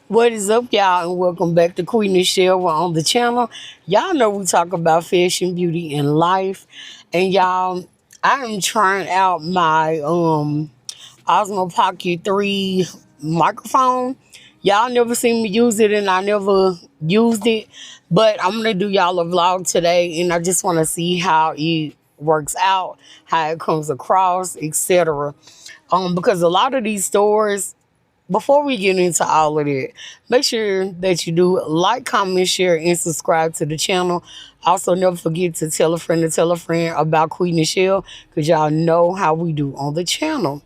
What is up, y'all, and welcome back to Qui Nichelle. We're on the channel. Y'all know we talk about fashion, beauty, and life. And y'all, I am trying out my Osmo Pocket 3 microphone. Y'all never seen me use it, and I never used it. But I'm gonna do y'all a vlog today, and I just want to see how it works out, how it comes across, etc. Because a lot of these stores, before we get into all of that, make sure that you do like, comment, share, and subscribe to the channel. Also, never forget to tell a friend about Qui Nichelle, because y'all know how we do on the channel.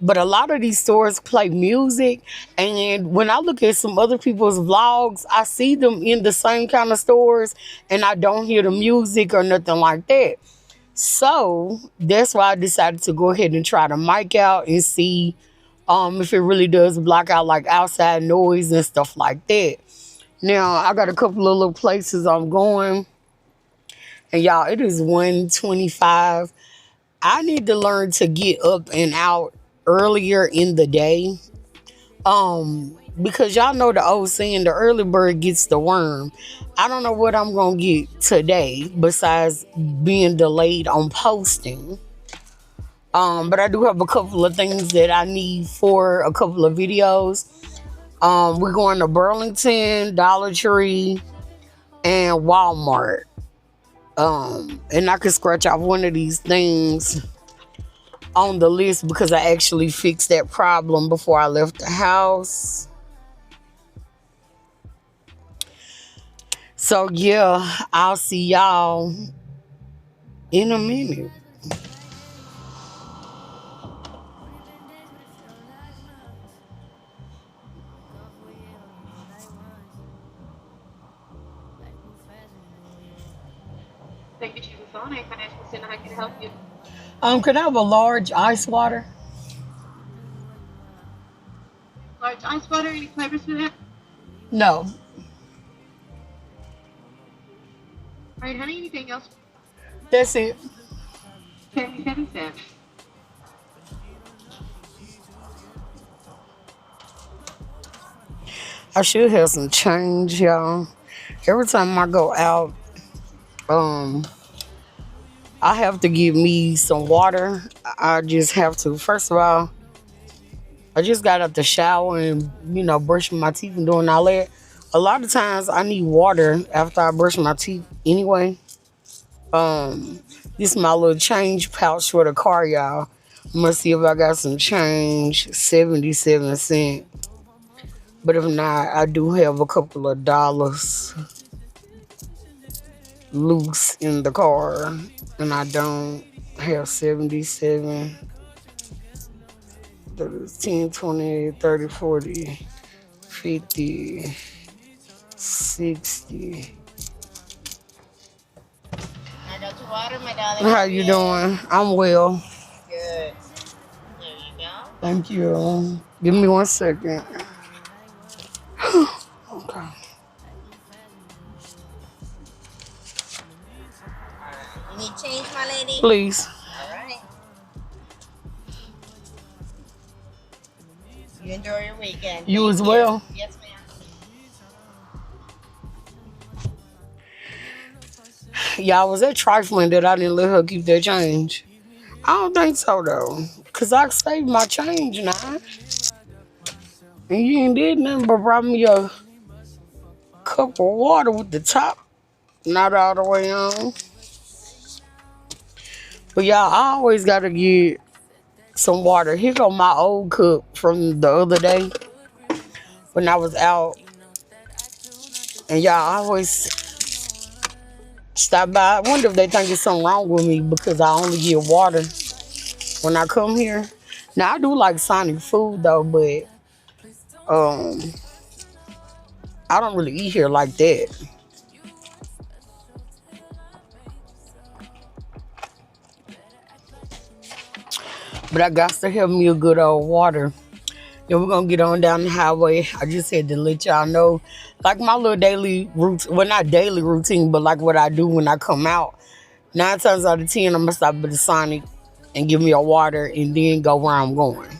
But a lot of these stores play music, and when I look at some other people's vlogs, I see them in the same kind of stores, and I don't hear the music or nothing like that. So that's why I decided to go ahead and try the mic out and see if it really does block out like outside noise and stuff like that. Now I got a couple of little places I'm going, and y'all, it is 1:25. I need to learn to get up and out earlier in the day. Because y'all know the old saying, the early bird gets the worm. I don't know what I'm gonna get today besides being delayed on posting. But I do have a couple of things that I need for a couple of videos. We're going to Burlington, Dollar Tree, and Walmart. And I could scratch off one of these things on the list because I actually fixed that problem before I left the house. So yeah, I'll see y'all in a minute. Thank you for the phone. I'm Financial Center. How can I help you? Can I have a large ice water? Large ice water. Any flavors for that? No. All right, honey. Anything else? That's it. 77 cents. I should have some change, y'all. Every time I go out, I have to get me some water. I just have to. First of all, I just got out the shower and, brushing my teeth and doing all that. A lot of times I need water after I brush my teeth anyway. This is my little change pouch for the car, y'all. I'm gonna see if I got some change, 77 cents. But if not, I do have a couple of dollars loose in the car, and I don't have 77. 10, 20, 30, 40, 50, 60. I got your water, my darling. How you doing? I'm well. Good. There you go. Thank you. Give me 1 second. Okay. You need change, my lady? Please. All right. You enjoy your weekend. You as well. Yes, ma'am. Y'all, was that trifling that I didn't let her keep that change? I don't think so, though. Because I saved my change now. And you ain't did nothing but brought me a cup of water with the top not all the way on. But y'all, I always got to get some water. Here go my old cup from the other day when I was out. And y'all, I always stop by. I wonder if they think there's something wrong with me because I only get water when I come here. Now, I do like Sonic food, though, but I don't really eat here like that. But I got to have me a good old water. Then we're going to get on down the highway. I just had to let y'all know, like my little daily routine, well, not daily routine, but like what I do when I come out. 9 times out of 10, I'm going to stop at the Sonic and give me a water and then go where I'm going.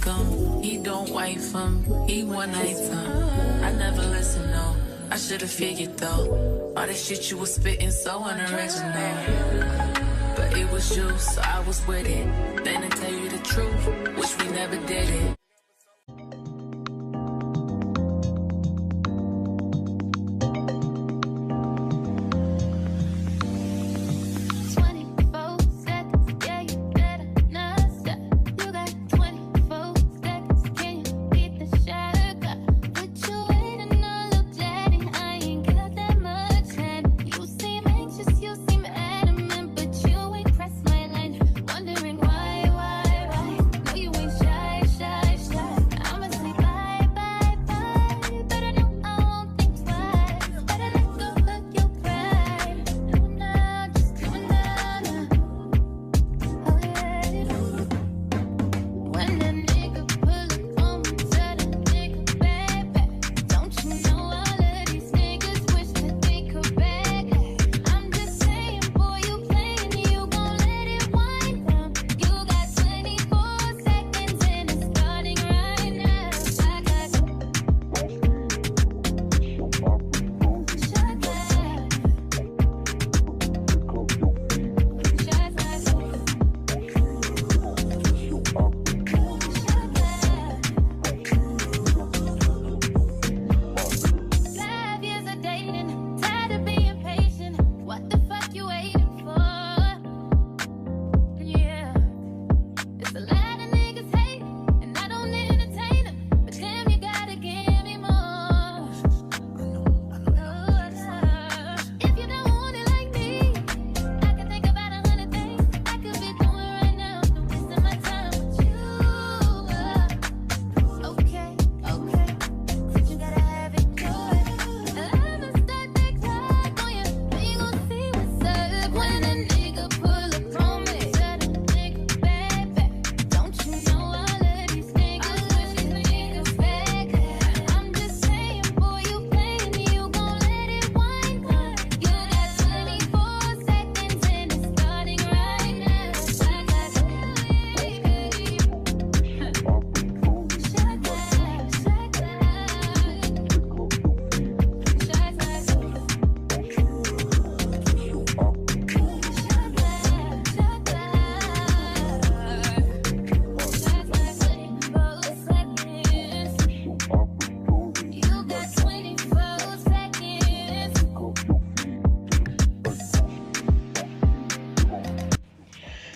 like him. He don't wife him. He one night time. I never listen, no. I should've figured though. All that shit you was spitting so unoriginal. But it was you, so I was with it. Then to tell you the truth, wish we never did it.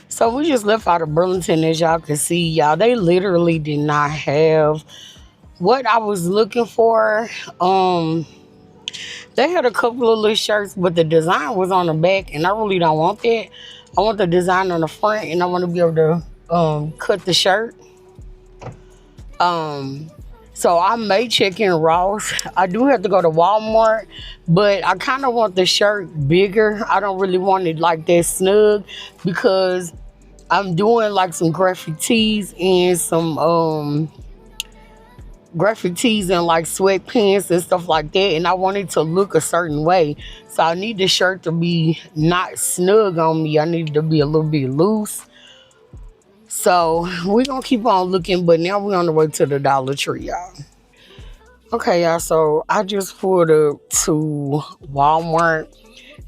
So we just left out of Burlington, as y'all can see, y'all. They literally did not have what I was looking for. They had a couple of little shirts, but the design was on the back, and I really don't want that. I want the design on the front, and I want to be able to cut the shirt. So I may check in Ross. I do have to go to Walmart, but I kind of want the shirt bigger. I don't really want it like that snug because I'm doing like some graphic tees and some graphic tees and like sweatpants and stuff like that, and I want it to look a certain way. So I need the shirt to be not snug on me. I need it to be a little bit loose. So we're gonna keep on looking, but now we're on the way to the Dollar Tree, y'all. Okay, y'all, so I just pulled up to Walmart,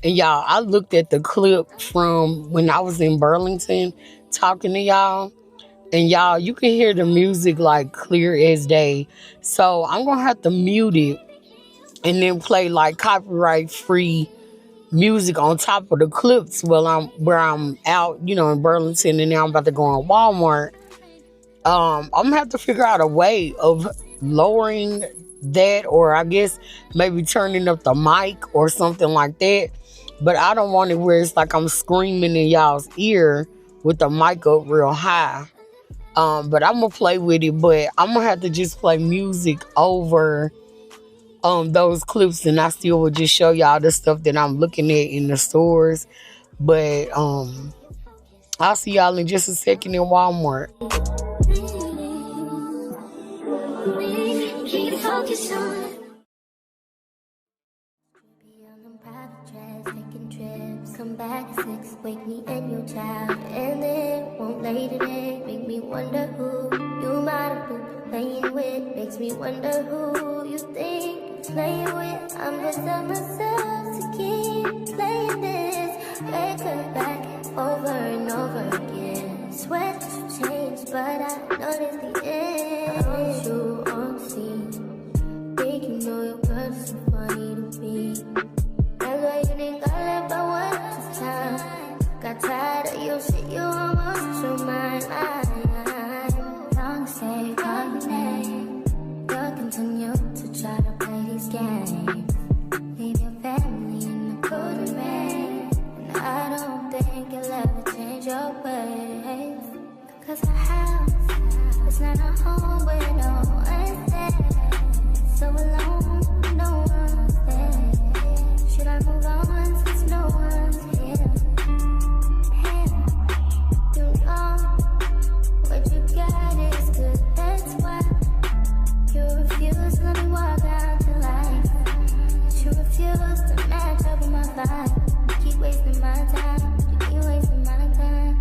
and y'all, I looked at the clip from when I was in Burlington talking to y'all, and y'all, you can hear the music like clear as day. So I'm gonna have to mute it and then play like copyright free music on top of the clips while I'm out, in Burlington, and now I'm about to go on Walmart. I'm gonna have to figure out a way of lowering that, or I guess maybe turning up the mic or something like that. But I don't want it where it's like I'm screaming in y'all's ear with the mic up real high. But I'm gonna play with it, but I'm gonna have to just play music over those clips, and I still will just show y'all the stuff that I'm looking at in the stores. But I'll see y'all in just a second in Walmart. Keep focus on. Be on them private jets, taking trips. Come back at 6, wake me and your child. And then won't lay today, make me wonder who you might have been playing with. Makes me wonder who you think you're playing with. I'm gonna tell myself to keep playing this record back over and over again. Swear that you changed, but I noticed the end. I want you on the scene. Think you know your girl's so funny to me. That's why you didn't got left by one time. Got tired of your shit, you almost your mind. Long say call your name. You'll continue to try to play these games. Leave your family in the cold rain. And I don't think you'll ever change your ways. Cause a house is not a home where no one's there. So alone, no one's there. Should I move on since no one's here? Hey, you know what you got is good, that's why you refuse to let me walk out to life. You refuse to match up with my vibe. You keep wasting my time, you keep wasting my time.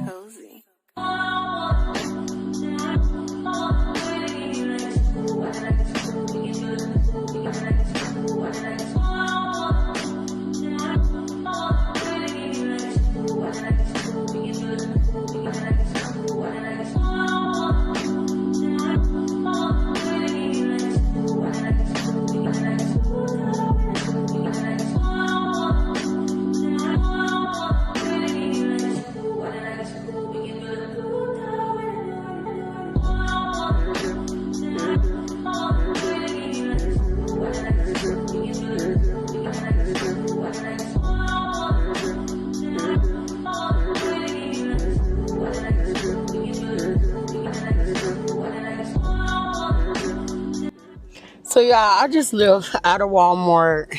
Cozy. So y'all, I just left out of Walmart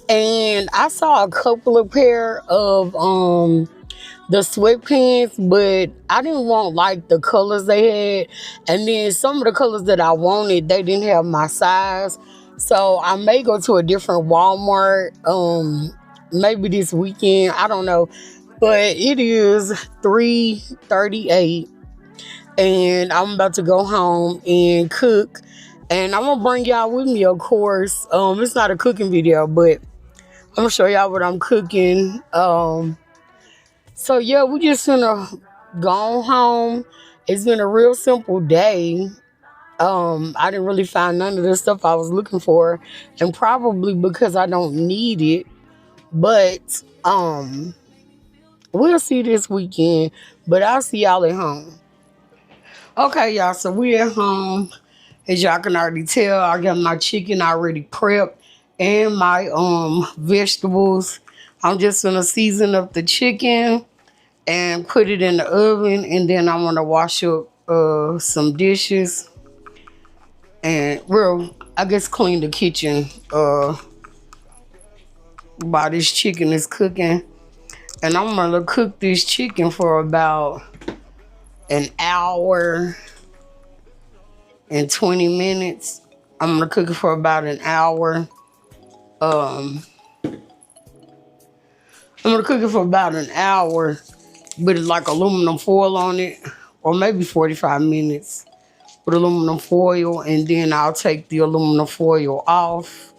and I saw a couple of pair of the sweatpants, but I didn't want like the colors they had, and then some of the colors that I wanted they didn't have my size. So I may go to a different Walmart maybe this weekend, I don't know. But it is 3:38 and I'm about to go home and cook. And I'm gonna bring y'all with me, of course. It's not a cooking video, but I'm gonna show y'all what I'm cooking. So yeah, we just gonna go home. It's been a real simple day. I didn't really find none of the stuff I was looking for, and probably because I don't need it. But we'll see this weekend. But I'll see y'all at home. Okay, y'all. So we at home. As y'all can already tell, I got my chicken already prepped and my vegetables. I'm just gonna season up the chicken and put it in the oven, and then I want to wash up some dishes and I guess clean the kitchen while this chicken is cooking. And I'm gonna cook this chicken for about an hour and 20 minutes. I'm gonna cook it for about an hour. I'm gonna cook it for about an hour with like aluminum foil on it, or maybe 45 minutes with aluminum foil, and then I'll take the aluminum foil off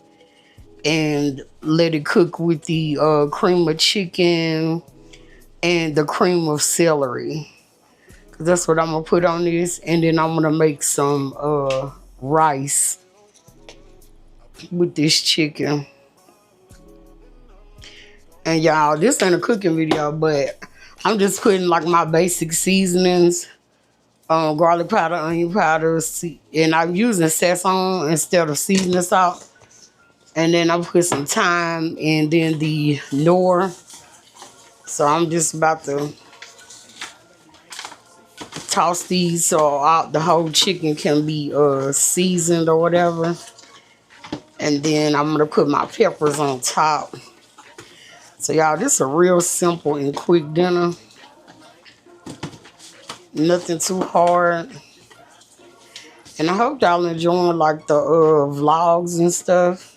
and let it cook with the cream of chicken and the cream of celery. That's what I'm gonna put on this, and then I'm gonna make some rice with this chicken. And y'all, this ain't a cooking video, but I'm just putting like my basic seasonings, garlic powder, onion powder, and I'm using Sazon instead of seasoning salt. And then I put some thyme and then the Knorr. So I'm just about to toss these so the whole chicken can be seasoned or whatever. And then I'm gonna put my peppers on top. So y'all, this is a real simple and quick dinner. Nothing too hard. And I hope y'all enjoying like the vlogs and stuff.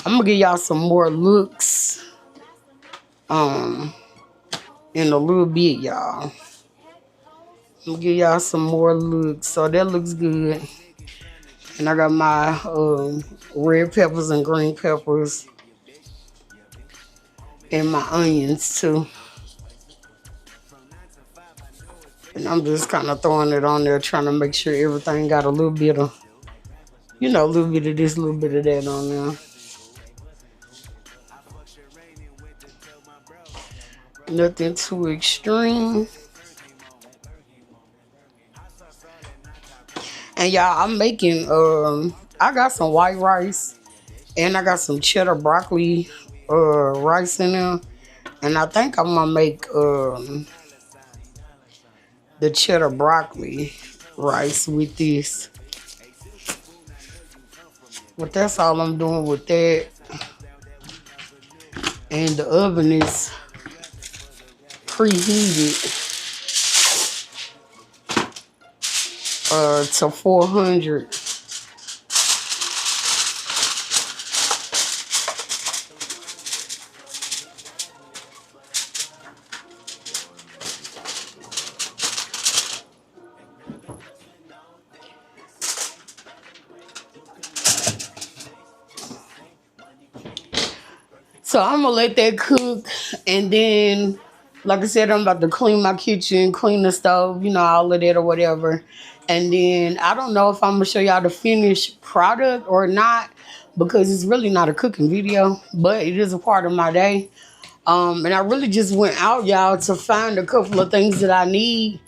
I'm gonna give y'all some more looks in a little bit, y'all. I'm gonna give y'all some more looks. So that looks good. And I got my red peppers and green peppers and my onions too. And I'm just kind of throwing it on there, trying to make sure everything got a little bit of, you know, a little bit of this, a little bit of that on there. Nothing too extreme. And y'all, I'm making, I got some white rice and I got some cheddar broccoli rice in there. And I think I'm gonna make the cheddar broccoli rice with this. But that's all I'm doing with that. And the oven is preheated to 400. So I'm gonna let that cook, and then, like I said, I'm about to clean my kitchen, clean the stove, you know, all of that or whatever. And then I don't know if I'm gonna show y'all the finished product or not, because it's really not a cooking video, but it is a part of my day. And I really just went out, y'all, to find a couple of things that I need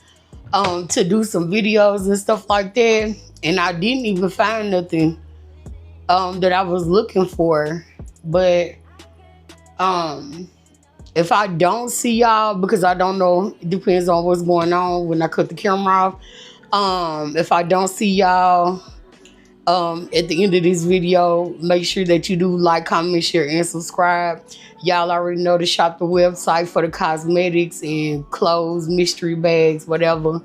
to do some videos and stuff like that. And I didn't even find nothing that I was looking for. But if I don't see y'all, because I don't know, it depends on what's going on when I cut the camera off. If I don't see y'all at the end of this video, make sure that you do like, comment, share, and subscribe. Y'all already know to shop the website for the cosmetics and clothes, mystery bags, whatever.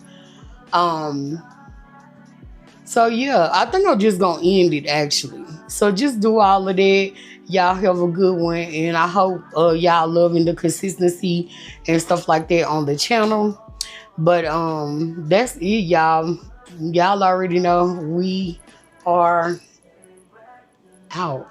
So yeah, I think I'm just gonna end it actually. So just do all of that. Y'all have a good one, and I hope y'all loving the consistency and stuff like that on the channel. But that's it, y'all. Y'all already know we are out.